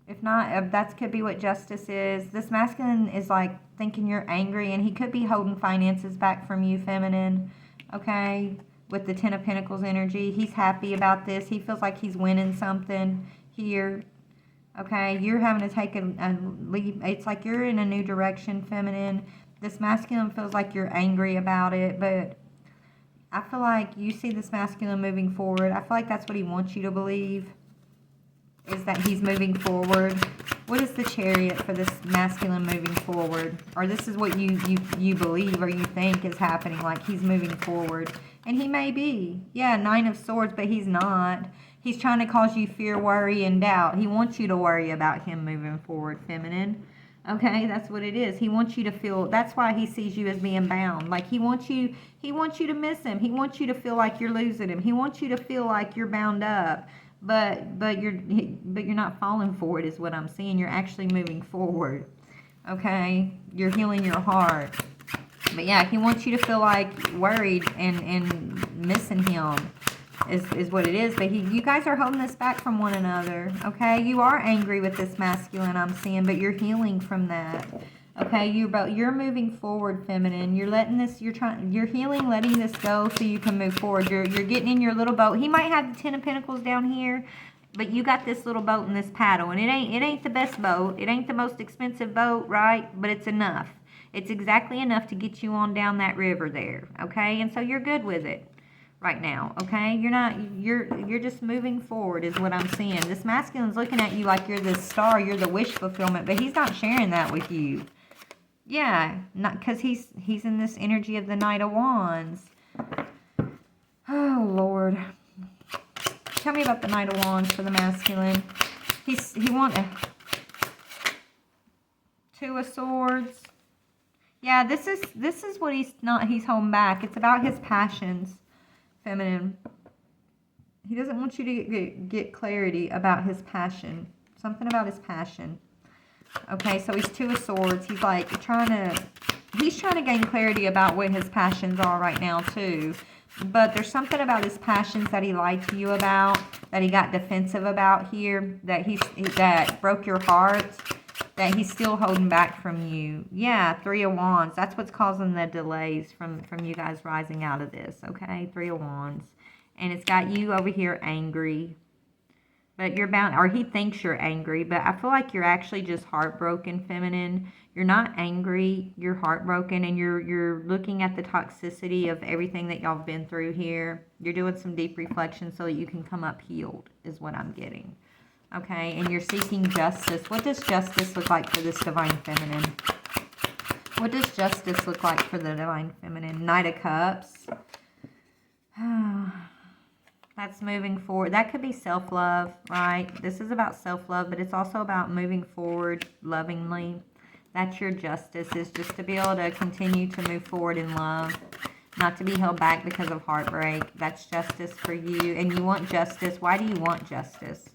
If not, that could be what justice is. This masculine is like thinking you're angry, and he could be holding finances back from you, feminine, okay? With the Ten of Pentacles energy, he's happy about this. He feels like he's winning something here, okay? You're having to take a leap. It's like you're in a new direction, feminine. This masculine feels like you're angry about it, but I feel like you see this masculine moving forward. I feel like that's what he wants you to believe, is that he's moving forward. What is the Chariot for this masculine moving forward? Or this is what you believe or you think is happening, like he's moving forward. And he may be. Yeah, Nine of Swords, but he's not. He's trying to cause you fear, worry, and doubt. He wants you to worry about him moving forward, feminine. Okay, that's what it is. He wants you to feel, that's why he sees you as being bound. Like he wants you to miss him. He wants you to feel like you're losing him. He wants you to feel like you're bound up. But you're not falling for it is what I'm seeing. You're actually moving forward. Okay? You're healing your heart. But yeah, he wants you to feel like worried and missing him. Is what it is, but you guys are holding this back from one another, okay? You are angry with this masculine, I'm seeing, but you're healing from that, okay? You're moving forward, feminine. You're letting this, you're healing, letting this go so you can move forward. You're getting in your little boat. He might have the Ten of Pentacles down here, but you got this little boat and this paddle, and it ain't the best boat. It ain't the most expensive boat, right? But it's enough. It's exactly enough to get you on down that river there, okay? And so you're good with it right now, okay? You're just moving forward is what I'm seeing. This masculine's looking at you like you're the star, you're the wish fulfillment, but he's not sharing that with you. Yeah, not because he's in this energy of the Knight of Wands. Oh, Lord. Tell me about the Knight of Wands for the masculine. He wants Two of Swords. Yeah, this is what he's holding back. It's about his passions, feminine. He doesn't want you to get clarity about his passion. Something about his passion. Okay, so he's Two of Swords. He's like he's trying to gain clarity about what his passions are right now too. But there's something about his passions that he lied to you about, that he got defensive about here, that broke your heart, that he's still holding back from you. Yeah, Three of Wands. That's what's causing the delays from you guys rising out of this, okay? Three of Wands. And it's got you over here angry. But you're bound, or he thinks you're angry, but I feel like you're actually just heartbroken, feminine. You're not angry, you're heartbroken, and you're looking at the toxicity of everything that y'all have been through here. You're doing some deep reflection so that you can come up healed, is what I'm getting. Okay, and you're seeking justice. What does justice look like for this divine feminine? What does justice look like for the divine feminine? Knight of Cups. That's moving forward. That could be self-love, right? This is about self-love, but it's also about moving forward lovingly. That's your justice, is just to be able to continue to move forward in love, not to be held back because of heartbreak. That's justice for you, and you want justice. Why do you want justice?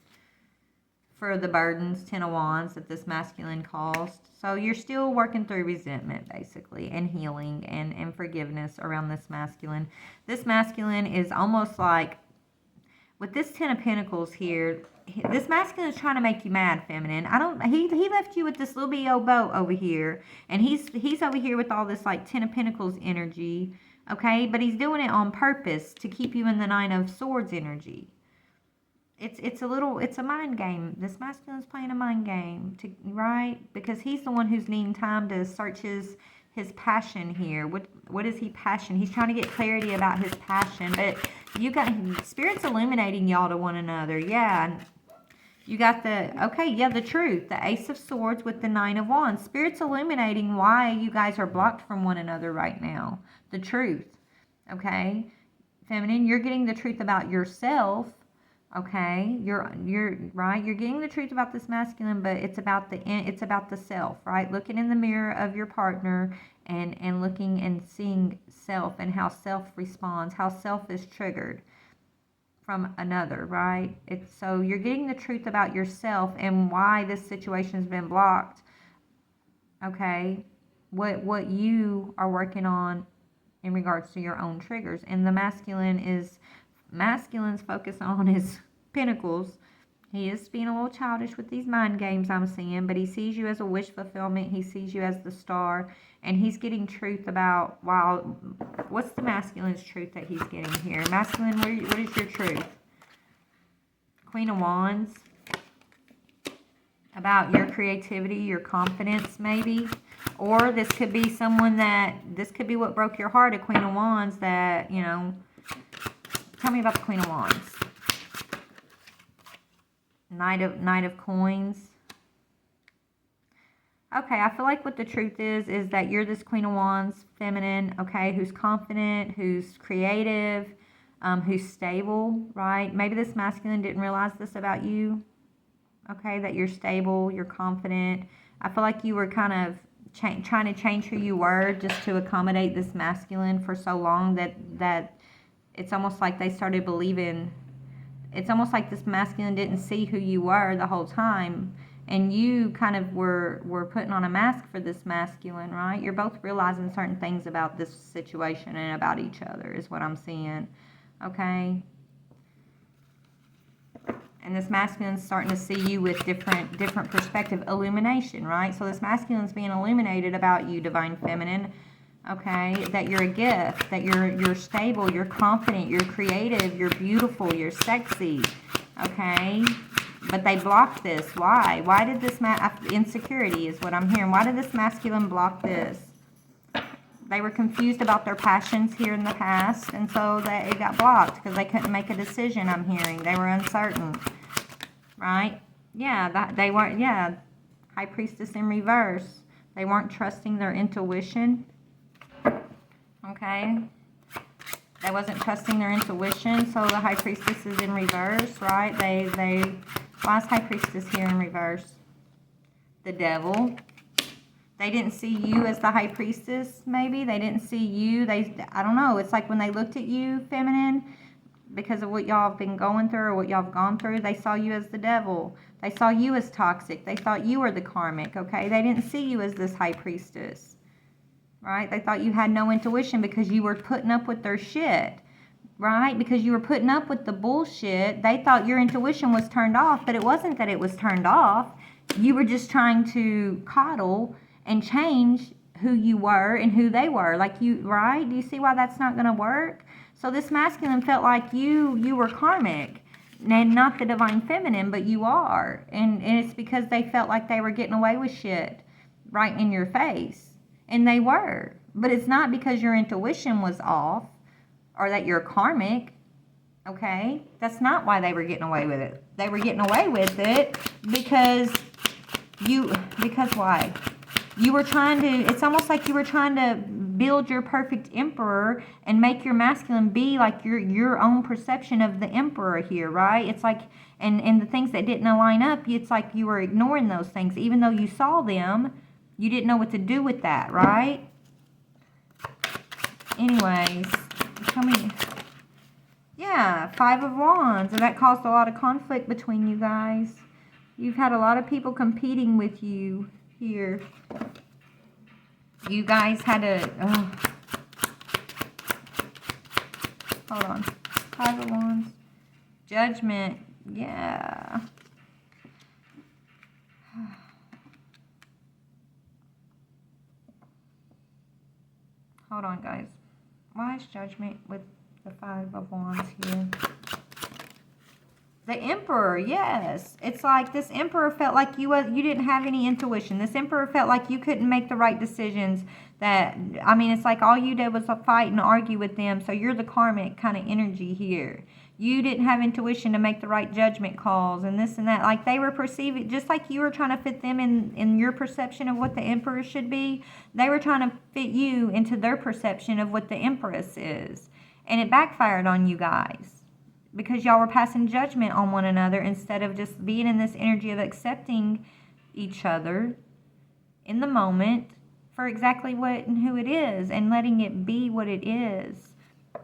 For the burdens, Ten of Wands, that this masculine caused. So you're still working through resentment, basically, and healing and forgiveness around this masculine. This masculine is almost like, with this Ten of Pentacles here, this masculine is trying to make you mad, feminine. He left you with this little B.O. boat over here, and he's over here with all this like Ten of Pentacles energy, okay? But he's doing it on purpose to keep you in the Nine of Swords energy. It's a mind game. This masculine's playing a mind game, right? Because he's the one who's needing time to search his passion here. What is he passion? He's trying to get clarity about his passion, but you got Spirit's illuminating y'all to one another. Yeah. You got the truth. The Ace of Swords with the Nine of Wands. Spirit's illuminating why you guys are blocked from one another right now. The truth. Okay? Feminine, you're getting the truth about yourself. Okay? You're right. You're getting the truth about this masculine, but it's about the self, right? Looking in the mirror of your partner and looking and seeing self and how self responds, how self is triggered from another, right? So you're getting the truth about yourself and why this situation's been blocked. Okay? What you are working on in regards to your own triggers. And the masculine's focus on his pentacles. He is being a little childish with these mind games I'm seeing, but he sees you as a wish fulfillment. He sees you as the star, and he's getting truth about, what's the masculine's truth that he's getting here? Masculine, what is your truth? Queen of Wands. About your creativity, your confidence, maybe. Or this could be this could be what broke your heart, a Queen of Wands that, tell me about the Queen of Wands. Knight of Coins. Okay, I feel like what the truth is that you're this Queen of Wands, feminine, okay, who's confident, who's creative, who's stable, right? Maybe this masculine didn't realize this about you, okay, that you're stable, you're confident. I feel like you were kind of trying to change who you were just to accommodate this masculine for so long that it's almost like they started believing. It's almost like this masculine didn't see who you were the whole time, and you kind of were putting on a mask for this masculine, right? You're both realizing certain things about this situation and about each other is what I'm seeing, okay? And this masculine's starting to see you with different perspective, illumination, right? So this masculine's being illuminated about you, divine feminine. Okay, that you're a gift, that you're stable, you're confident, you're creative, you're beautiful, you're sexy. Okay, but they blocked this. Why? Why did this insecurity is what I'm hearing. Why did this masculine block this? They were confused about their passions here in the past, and so that it got blocked because they couldn't make a decision. I'm hearing they were uncertain, right? Yeah, they weren't. Yeah, High Priestess in reverse. They weren't trusting their intuition. Okay. They wasn't trusting their intuition, so the High Priestess is in reverse, right? Why is High Priestess here in reverse? The Devil. They didn't see you as the High Priestess, maybe. They didn't see you. I don't know. It's like when they looked at you, feminine, because of what y'all have been going through or what y'all have gone through, they saw you as the Devil. They saw you as toxic. They thought you were the karmic, okay? They didn't see you as this High Priestess. Right? They thought you had no intuition because you were putting up with their shit. Right? Because you were putting up with the bullshit. They thought your intuition was turned off, but it wasn't that it was turned off. You were just trying to coddle and change who you were and who they were. Right? Do you see why that's not going to work? So this masculine felt like you were karmic. And not the divine feminine, but you are. And it's because they felt like they were getting away with shit right in your face. And they were. But it's not because your intuition was off or that you're karmic. Okay? That's not why they were getting away with it. They were getting away with it because why? You were trying to, it's almost like you were trying to build your perfect emperor and make your masculine be like your own perception of the emperor here, right? It's like, and the things that didn't align up, it's like you were ignoring those things. Even though you saw them, you didn't know what to do with that, right? Anyways, tell me. Yeah, 5 of Wands. And that caused a lot of conflict between you guys. You've had a lot of people competing with you here. You guys had to... hold on. 5 of Wands. Judgment. Yeah. Hold on, guys. Why is Judgment with the 5 of Wands here? The Emperor, yes. It's like this Emperor felt like you didn't have any intuition. This Emperor felt like you couldn't make the right decisions. It's like all you did was fight and argue with them. So you're the karmic kind of energy here. You didn't have intuition to make the right judgment calls and this and that. Like they were perceiving, just like you were trying to fit them in your perception of what the Emperor should be, they were trying to fit you into their perception of what the Empress is. And it backfired on you guys because y'all were passing judgment on one another instead of just being in this energy of accepting each other in the moment for exactly what and who it is and letting it be what it is.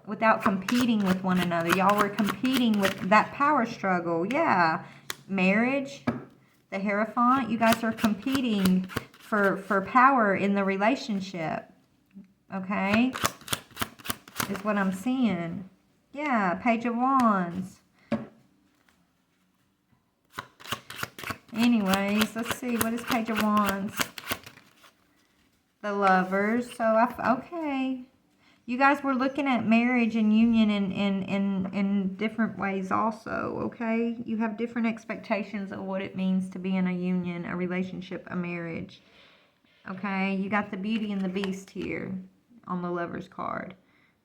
Without competing with one another. Y'all were competing with that power struggle. Yeah. Marriage, the Hierophant. You guys are competing for power in the relationship. Okay? Is what I'm seeing. Yeah. Page of Wands. Anyways, let's see. What is Page of Wands? The Lovers. So, okay. You guys were looking at marriage and union in different ways also, okay? You have different expectations of what it means to be in a union, a relationship, a marriage, okay? You got the Beauty and the Beast here on the Lover's card,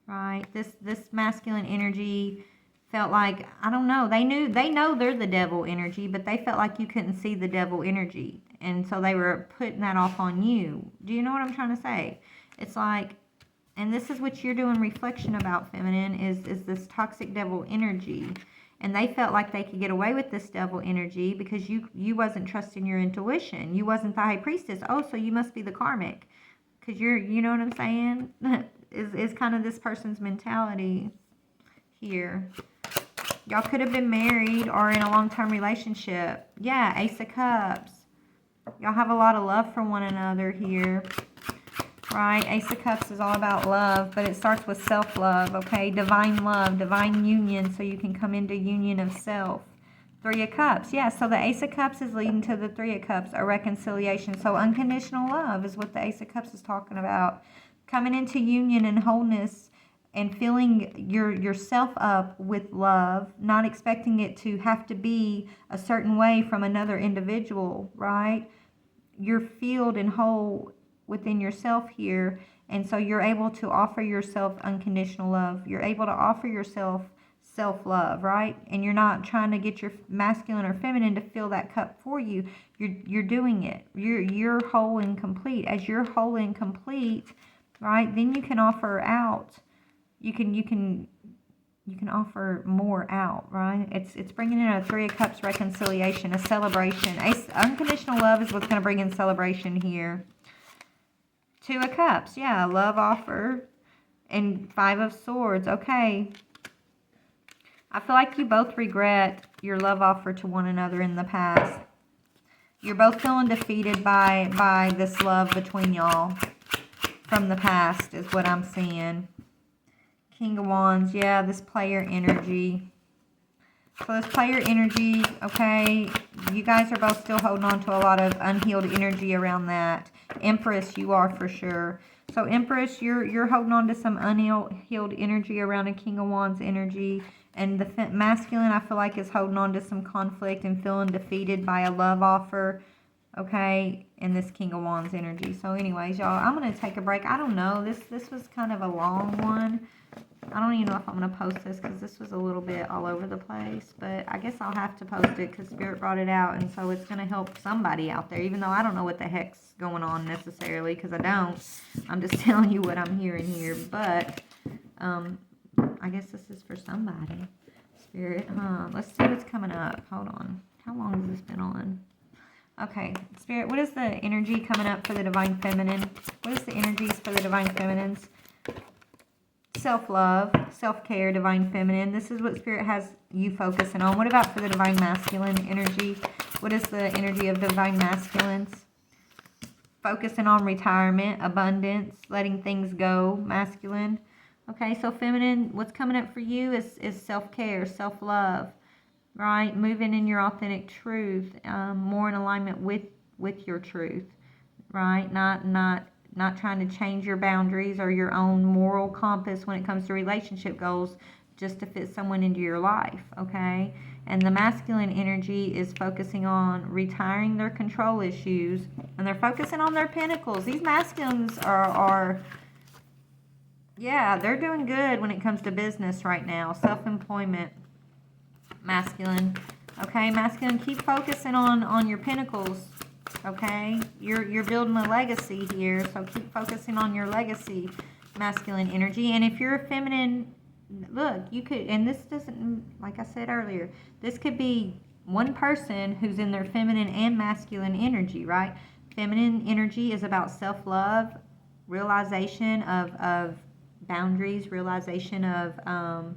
right? This masculine energy felt like, I don't know, they know they're the devil energy, but they felt like you couldn't see the devil energy, and so they were putting that off on you. Do you know what I'm trying to say? It's like, and this is what you're doing reflection about, feminine, is this toxic devil energy. And they felt like they could get away with this devil energy because you wasn't trusting your intuition. You wasn't the High Priestess. Oh, so you must be the karmic. Because you know what I'm saying? is kind of this person's mentality here. Y'all could have been married or in a long-term relationship. Yeah, Ace of Cups. Y'all have a lot of love for one another here. Right? Ace of Cups is all about love, but it starts with self-love, okay? Divine love, divine union, so you can come into union of self. 3 of Cups. Yeah, so the Ace of Cups is leading to the 3 of Cups, a reconciliation. So unconditional love is what the Ace of Cups is talking about. Coming into union and wholeness and filling yourself up with love, not expecting it to have to be a certain way from another individual, right? You're filled and whole within yourself here, and so you're able to offer yourself unconditional love. You're able to offer yourself self-love, right? And you're not trying to get your masculine or feminine to fill that cup for you. You're doing it. You're whole and complete. As you're whole and complete, right, then you can offer out you can offer more out, right? It's bringing in a Three of Cups reconciliation, a celebration. Unconditional love is what's going to bring in celebration here. Two of Cups, yeah, love offer. And Five of Swords, okay. I feel like you both regret your love offer to one another in the past. You're both feeling defeated by this love between y'all from the past is what I'm seeing. King of Wands, yeah, this player energy. So this player energy, okay, you guys are both still holding on to a lot of unhealed energy around that. Empress, you are for sure. So Empress, you're holding on to some unhealed energy around a King of Wands energy. And the masculine, I feel like, is holding on to some conflict and feeling defeated by a love offer, okay, in this King of Wands energy. So anyways, y'all, I'm going to take a break. I don't know. This was kind of a long one. I don't even know if I'm going to post this because this was a little bit all over the place. But I guess I'll have to post it because Spirit brought it out. And so it's going to help somebody out there. Even though I don't know what the heck's going on necessarily because I don't. I'm just telling you what I'm hearing here. But I guess this is for somebody. Spirit, let's see what's coming up. Hold on. How long has this been on? Okay. Spirit, what is the energy coming up for the Divine Feminine? What is the energies for the Divine Feminines? Self-love, self-care, Divine Feminine. This is what Spirit has you focusing on. What about for the Divine Masculine energy? What is the energy of Divine Masculines? Focusing on retirement, abundance, letting things go, masculine. Okay, so feminine, what's coming up for you is self-care, self-love, right? Moving in your authentic truth, more in alignment with your truth, right? Not trying to change your boundaries or your own moral compass when it comes to relationship goals just to fit someone into your life, okay? And the masculine energy is focusing on retiring their control issues, and they're focusing on their pentacles. These masculines are yeah, they're doing good when it comes to business right now. Self-employment, masculine. Okay, masculine, keep focusing on your pentacles. Okay, you're building a legacy here, so keep focusing on your legacy, masculine energy. And if you're a feminine, look, you could, and this doesn't, like I said earlier, this could be one person who's in their feminine and masculine energy, right? Feminine energy is about self-love, realization of boundaries, realization of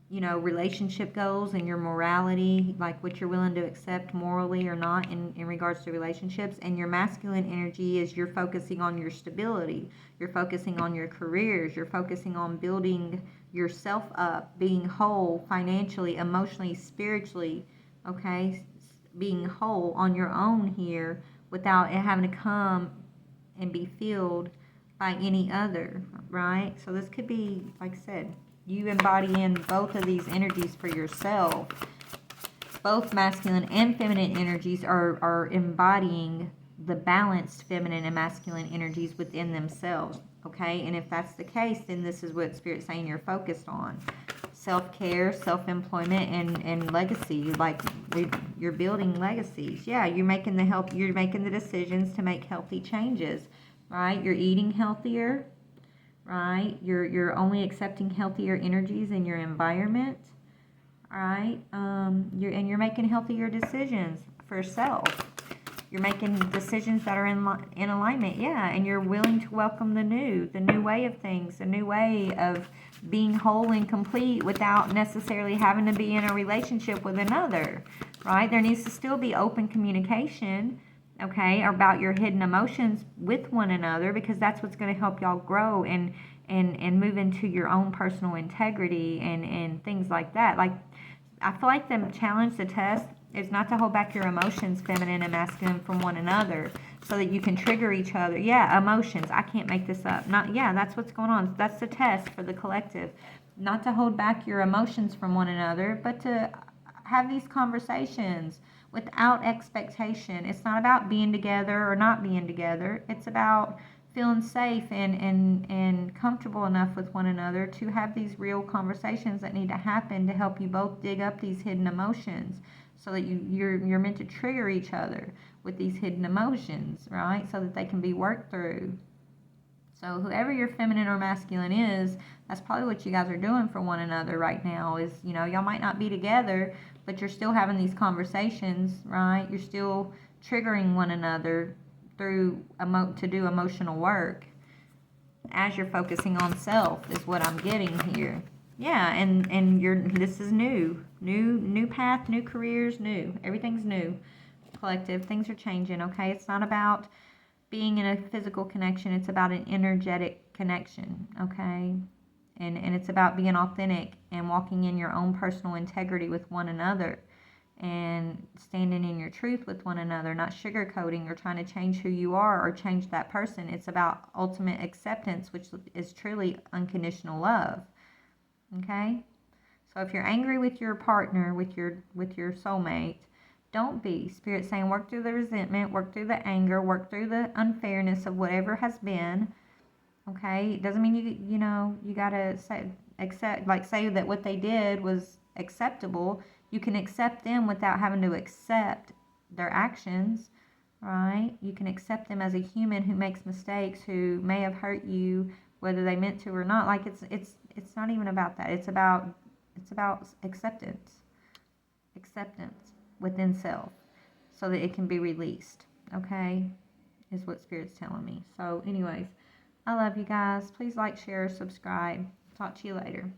you know, relationship goals and your morality, like what you're willing to accept morally or not in regards to relationships. And your masculine energy is you're focusing on your stability, you're focusing on your careers, you're focusing on building yourself up, being whole financially, emotionally, spiritually, okay, being whole on your own here without it having to come and be filled by any other, right? So this could be, like I said, you embodying both of these energies for yourself. Both masculine and feminine energies are embodying the balanced feminine and masculine energies within themselves, okay? And if that's the case, then this is what Spirit's saying you're focused on. Self-care, self-employment, and legacy. Like, you're building legacies. Yeah, you're making the decisions to make healthy changes, right? You're eating healthier, right? You're only accepting healthier energies in your environment, right? You're making healthier decisions for self. You're making decisions that are in alignment, yeah, and you're willing to welcome the new way of things, the new way of being whole and complete without necessarily having to be in a relationship with another, right? There needs to still be open communication, okay, about your hidden emotions with one another, because that's what's going to help y'all grow and move into your own personal integrity and things like that. Like, I feel like the challenge, the test, is not to hold back your emotions, feminine and masculine, from one another so that you can trigger each other. Yeah, emotions. I can't make this up. Yeah, that's what's going on. That's the test for the collective. Not to hold back your emotions from one another, but to have these conversations without expectation. It's not about being together or not being together. It's about feeling safe and comfortable enough with one another to have these real conversations that need to happen to help you both dig up these hidden emotions, so that you're meant to trigger each other with these hidden emotions, right? So that they can be worked through. So whoever your feminine or masculine is, that's probably what you guys are doing for one another right now is, you know, y'all might not be together, but you're still having these conversations, right? You're still triggering one another through to do emotional work as you're focusing on self is what I'm getting here. Yeah, and this is new path, new careers, new. Everything's new. Collective, things are changing, okay? It's not about being in a physical connection, it's about an energetic connection, okay? And it's about being authentic and walking in your own personal integrity with one another and standing in your truth with one another, not sugarcoating or trying to change who you are or change that person. It's about ultimate acceptance, which is truly unconditional love. Okay? So if you're angry with your partner, with your soulmate, don't be. Spirit saying work through the resentment, work through the anger, work through the unfairness of whatever has been. Okay? It doesn't mean you got to say that what they did was acceptable. You can accept them without having to accept their actions, right? You can accept them as a human who makes mistakes, who may have hurt you, whether they meant to or not. Like it's not even about that. It's about acceptance within self, so that it can be released. Okay, is what Spirit's telling me. So, anyways, I love you guys. Please like, share, subscribe. Talk to you later.